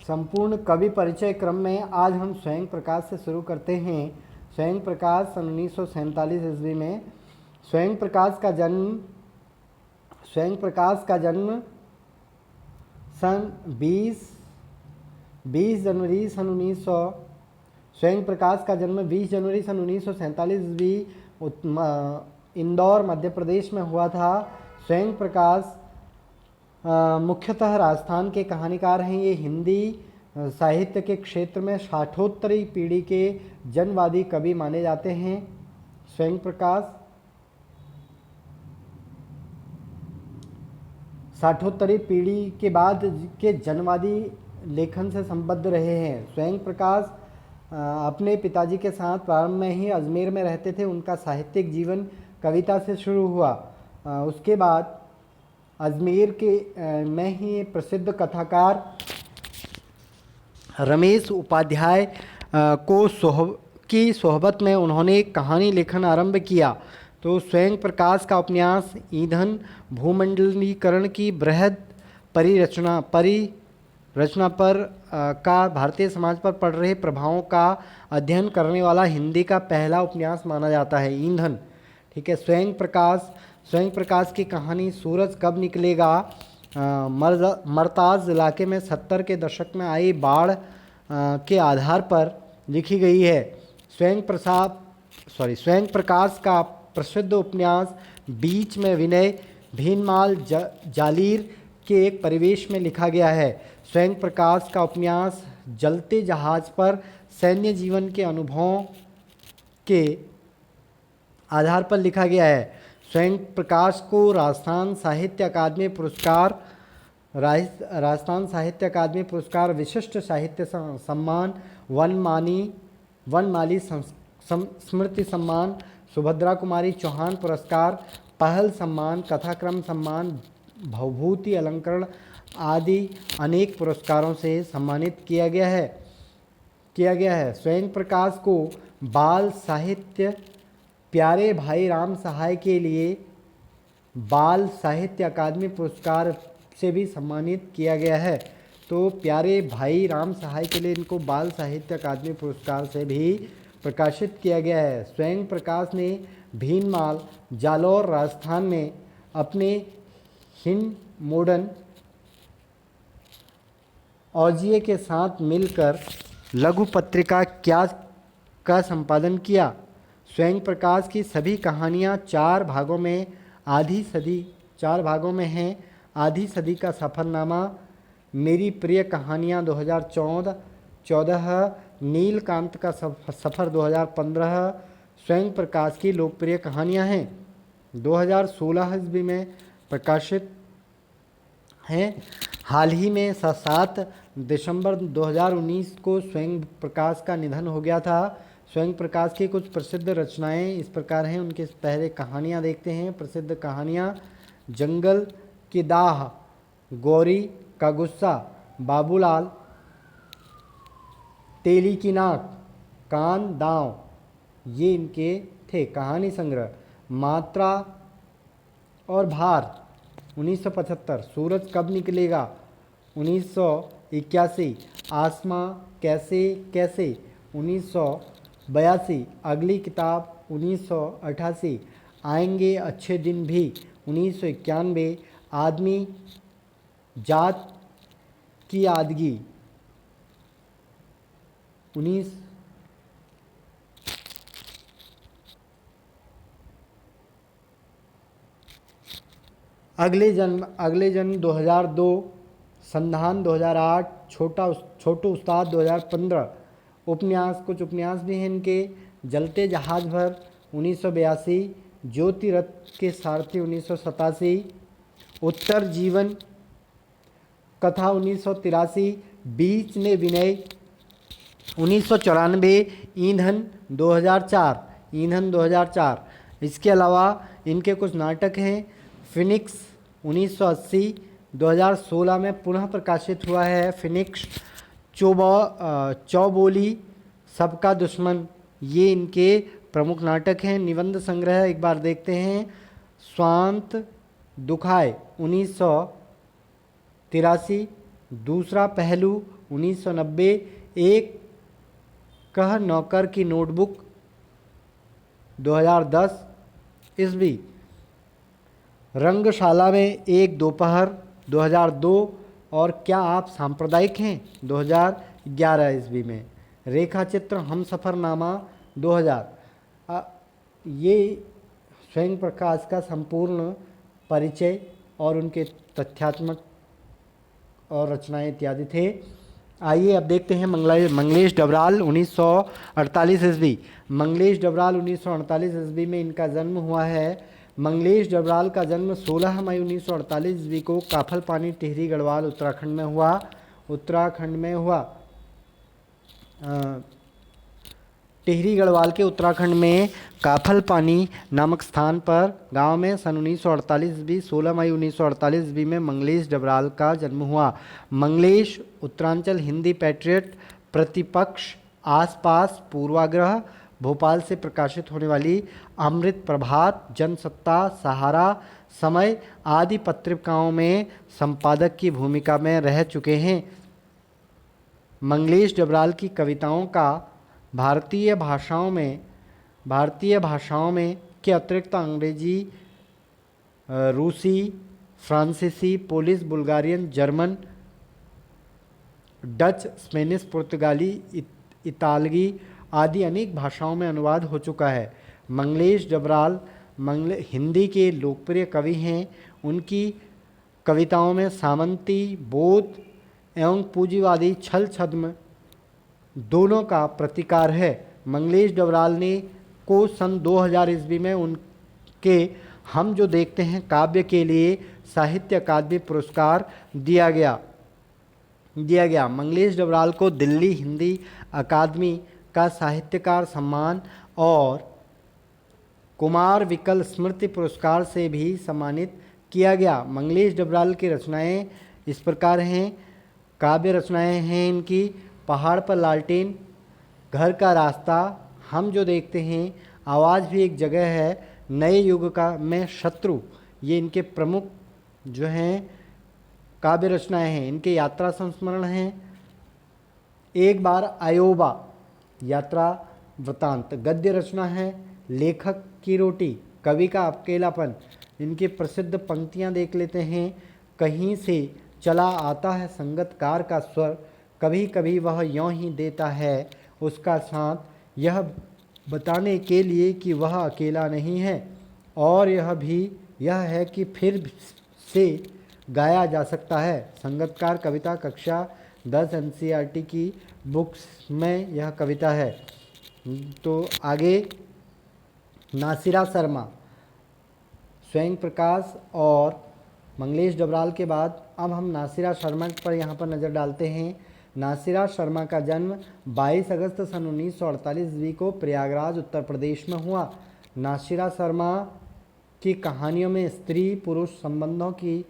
संपूर्ण कवि परिचय क्रम में आज हम स्वयं प्रकाश से शुरू करते हैं। स्वयं प्रकाश सन 1947 ईस्वी में स्वयं प्रकाश का जन्म सन 20 जनवरी सन 1900 स्वयं प्रकाश का जन्म 20 जनवरी सन 1947 ईस्वी इंदौर मध्य प्रदेश में हुआ था। स्वयं प्रकाश मुख्यतः राजस्थान के कहानीकार हैं। ये हिंदी साहित्य के क्षेत्र में साठोत्तरी पीढ़ी के जनवादी कवि माने जाते हैं। स्वयं प्रकाश साठोत्तरी पीढ़ी के बाद के जनवादी लेखन से संबद्ध रहे हैं। स्वयं प्रकाश अपने पिताजी के साथ प्रारंभ में ही अजमेर में रहते थे। उनका साहित्यिक जीवन कविता से शुरू हुआ। उसके बाद अजमेर के में ही प्रसिद्ध कथाकार रमेश उपाध्याय की सोहबत में उन्होंने कहानी लेखन आरंभ किया। तो स्वयं प्रकाश का उपन्यास ईंधन भूमंडलीकरण की बृहद परिरचना पर का भारतीय समाज पर पड़ रहे प्रभावों का अध्ययन करने वाला हिंदी का पहला उपन्यास माना जाता है। ईंधन, ठीक है। स्वयं प्रकाश की कहानी सूरज कब निकलेगा मरताज इलाके में 70 के दशक में आई बाढ़ के आधार पर लिखी गई है। स्वयं प्रकाश का प्रसिद्ध उपन्यास बीच में विनय भीनमाल जालीर के एक परिवेश में लिखा गया है। स्वयं प्रकाश का उपन्यास जलते जहाज पर सैन्य जीवन के अनुभवों के आधार पर लिखा गया है। स्वयं प्रकाश को राजस्थान साहित्य अकादमी पुरस्कार विशिष्ट साहित्य सम्मान वनमाली स्मृति सम्मान सुभद्रा कुमारी चौहान पुरस्कार पहल सम्मान कथाक्रम सम्मान भवभूति अलंकरण आदि अनेक पुरस्कारों से सम्मानित किया गया है। स्वयं प्रकाश को बाल साहित्य प्यारे भाई राम सहाय के लिए बाल साहित्य अकादमी पुरस्कार से भी सम्मानित किया गया है। तो प्यारे भाई राम सहाय के लिए इनको बाल साहित्य अकादमी पुरस्कार से भी प्रकाशित किया गया है। स्वयं प्रकाश ने भीनमाल जालौर राजस्थान में अपने हिंद मॉडर्न औजिये के साथ मिलकर लघु पत्रिका क्या का संपादन किया। स्वयं प्रकाश की सभी कहानियाँ 4 भागों में हैं। आधी सदी का सफ़रनामा, मेरी प्रिय कहानियाँ 2014, नीलकांत का सफ़र 2015 स्वयं प्रकाश की लोकप्रिय कहानियाँ हैं। 2016 ईस्वी में प्रकाशित हैं। हाल ही में 7 दिसंबर 2019 को स्वयं प्रकाश का निधन हो गया था। स्वयं प्रकाश की कुछ प्रसिद्ध रचनाएं इस प्रकार हैं। उनके पहले कहानियां देखते हैं। प्रसिद्ध कहानियां जंगल की दाह, गौरी का गुस्सा, बाबूलाल, तेली की नाक, कान दांव, ये इनके थे। कहानी संग्रह मात्रा और भार 1975, सूरज कब निकलेगा 1981, आसमां कैसे कैसे 1982, अगली किताब 1988, आएंगे अच्छे दिन भी 1991, आदमी जात की आदगी 19 अगले जन्म 2002, संधान 2008, छोटू उस्ताद 2015। कुछ उपन्यास भी हैं इनके। जलते जहाज भर 1982, ज्योति रथ के सारथी 1987, उत्तर जीवन कथा 1983, बीच में विनय 1994, ईंधन 2004। इसके अलावा इनके कुछ नाटक हैं। फिनिक्स 1980, 2016 में पुनः प्रकाशित हुआ है। फिनिक्स, चौबोली, सबका दुश्मन, ये इनके प्रमुख नाटक हैं। निबंध संग्रह एक बार देखते हैं। स्वांत दुखाए 1983, दूसरा पहलू 1990, एक कह नौकर की नोटबुक 2010 ईस्वी, रंगशाला में एक दोपहर 2002 और क्या आप सांप्रदायिक हैं 2011 ईस्वी में, रेखा चित्र हमसफरनामा 2000। ये स्वयं प्रकाश का संपूर्ण परिचय और उनके तथ्यात्मक और रचनाएं इत्यादि थे। आइए अब देखते हैं मंगलेश डबराल 1948 ईस्वी। मंगलेश डबराल 1948 ईस्वी में इनका जन्म हुआ है। मंगलेश डबराल का जन्म 16 मई 1948 ईस्वी को काफल पानी टिहरी गढ़वाल उत्तराखंड में हुआ। टिहरी गढ़वाल के उत्तराखंड में काफल पानी नामक स्थान पर गांव में सन 1948 ईस्वी 16 मई 1948 ईस्वी में मंगलेश डबराल का जन्म हुआ। मंगलेश उत्तरांचल हिंदी पैट्रियट, प्रतिपक्ष, आसपास, पूर्वाग्रह, भोपाल से प्रकाशित होने वाली अमृत प्रभात, जनसत्ता, सहारा, समय आदि पत्रिकाओं में संपादक की भूमिका में रह चुके हैं। मंगलेश डबराल की कविताओं का भारतीय भाषाओं में के अतिरिक्त अंग्रेजी, रूसी, फ्रांसीसी, Polish, Bulgarian, German, Dutch, Spanish, पुर्तगाली, इतालवी आदि अनेक भाषाओं में अनुवाद हो चुका है। मंगलेश डबराल हिंदी के लोकप्रिय कवि हैं। उनकी कविताओं में सामंती, बोध एवं पूंजीवादी छल छद्म दोनों का प्रतिकार है। मंगलेश डबराल ने को सन 2000 ईस्वी में उनके हम जो देखते हैं काव्य के लिए साहित्य अकादमी पुरस्कार दिया गया। मंगलेश डबराल को दिल्ली हिंदी अकादमी का साहित्यकार सम्मान और कुमार विकल स्मृति पुरस्कार से भी सम्मानित किया गया। मंगलेश डबराल की रचनाएं इस प्रकार हैं। काव्य रचनाएं हैं इनकी पहाड़ पर लालटेन, घर का रास्ता, हम जो देखते हैं, आवाज़ भी एक जगह है, नए युग का में शत्रु, ये इनके प्रमुख जो हैं काव्य रचनाएं हैं। इनके यात्रा संस्मरण हैं। एक बार आयोबा यात्रा वृतांत गद्य रचना है। लेखक की रोटी, कवि का अकेलापन, इनकी प्रसिद्ध पंक्तियां देख लेते हैं। कहीं से चला आता है संगतकार का स्वर, कभी कभी वह यों ही देता है उसका साथ, यह बताने के लिए कि वह अकेला नहीं है, और यह है कि फिर से गाया जा सकता है। संगतकार कविता कक्षा 10 NCERT की बुक्स में यह कविता है। तो आगे नासिरा शर्मा, स्वयं प्रकाश और मंगलेश डबराल के बाद अब हम नासिरा शर्मा पर यहाँ पर नज़र डालते हैं। नासिरा शर्मा का जन्म 22 अगस्त सन 1948 ईस्वी को प्रयागराज उत्तर प्रदेश में हुआ। नासिरा शर्मा की कहानियों में स्त्री पुरुष संबंधों की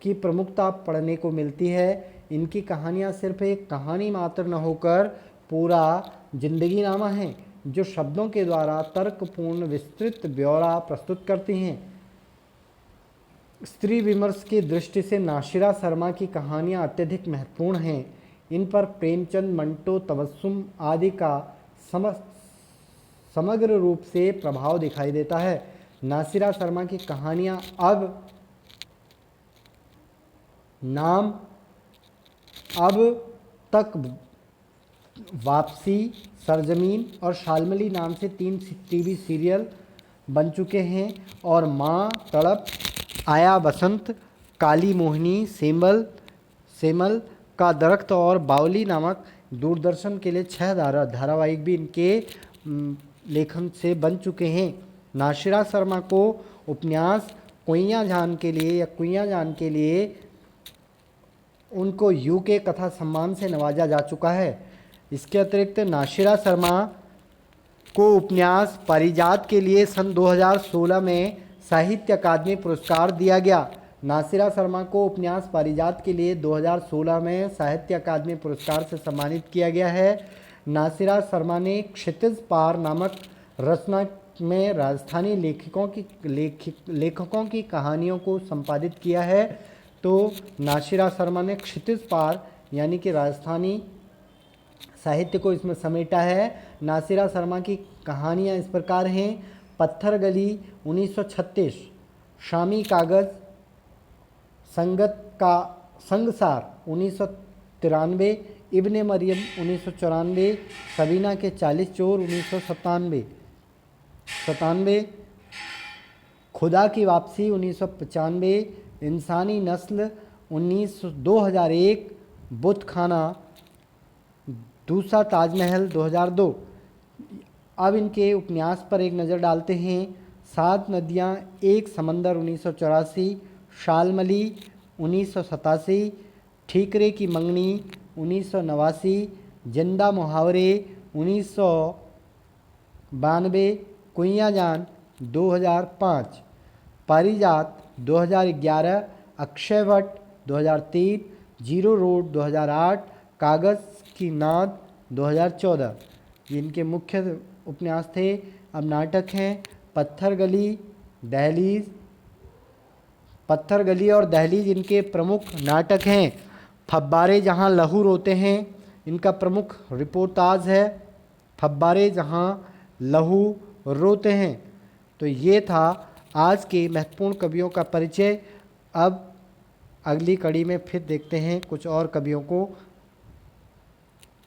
प्रमुखता पढ़ने को मिलती है। इनकी कहानियाँ सिर्फ एक कहानी मात्र न होकर पूरा जिंदगीनामा है, जो शब्दों के द्वारा तर्कपूर्ण विस्तृत ब्यौरा प्रस्तुत करती हैं। स्त्री विमर्श की दृष्टि से नासिरा शर्मा की कहानियाँ अत्यधिक महत्वपूर्ण हैं। इन पर प्रेमचंद, मंटो, तबस्सुम आदि का समग्र रूप से प्रभाव दिखाई देता है। नासिरा शर्मा की कहानियाँ अब तक वापसी, सरजमीन और शालमली नाम से 3 टीवी सीरियल बन चुके हैं, और माँ, तड़प, आया बसंत, काली मोहिनी, सेमल का दरख्त और बावली नामक दूरदर्शन के लिए 6 धारावाहिक भी इनके लेखन से बन चुके हैं। नासिरा शर्मा को उपन्यास कुइयाँ जान के लिए उनको यूके कथा सम्मान से नवाजा जा चुका है। इसके अतिरिक्त नासिरा शर्मा को उपन्यास पारिजात के लिए सन 2016 में साहित्य अकादमी पुरस्कार दिया गया। नासिरा शर्मा को उपन्यास पारिजात के लिए 2016 में साहित्य अकादमी पुरस्कार से सम्मानित किया गया है। नासिरा शर्मा ने क्षितिज पार नामक रचना में राजस्थानी लेखकों की कहानियों को संपादित किया है। तो नासिरा शर्मा ने क्षितिज पार यानी कि राजस्थानी साहित्य को इसमें समेटा है। नासिरा शर्मा की कहानियाँ इस प्रकार हैं: पत्थर गली 1936, शामी कागज़, संगत का संगसार 1993, इब्ने मरियम 1994, सबीना के 40 चोर 1997, खुदा की वापसी 1995, इंसानी नस्ल 2001, बुत खाना, दूसरा ताजमहल 2002। अब इनके उपन्यास पर एक नज़र डालते हैं। 7 नदियाँ एक समंदर 1984, शालमली 1987, ठीकरे की मंगनी 1989, जिंदा मुहावरे 1992, कुइयाँ जान 2005, पारिजात 2011, अक्षयवट 2003, जीरो रोड 2008, कागज़ की नाद 2014। ये इनके मुख्य उपन्यास थे। अब नाटक हैं। पत्थर गली, दहलीज। पत्थर गली और दहलीज इनके प्रमुख नाटक हैं। फब्बारे जहाँ लहू रोते हैं इनका प्रमुख रिपोर्टाज है। फब्बारे जहाँ लहू रोते हैं। तो ये था आज के महत्वपूर्ण कवियों का परिचय। अब अगली कड़ी में फिर देखते हैं कुछ और कवियों को।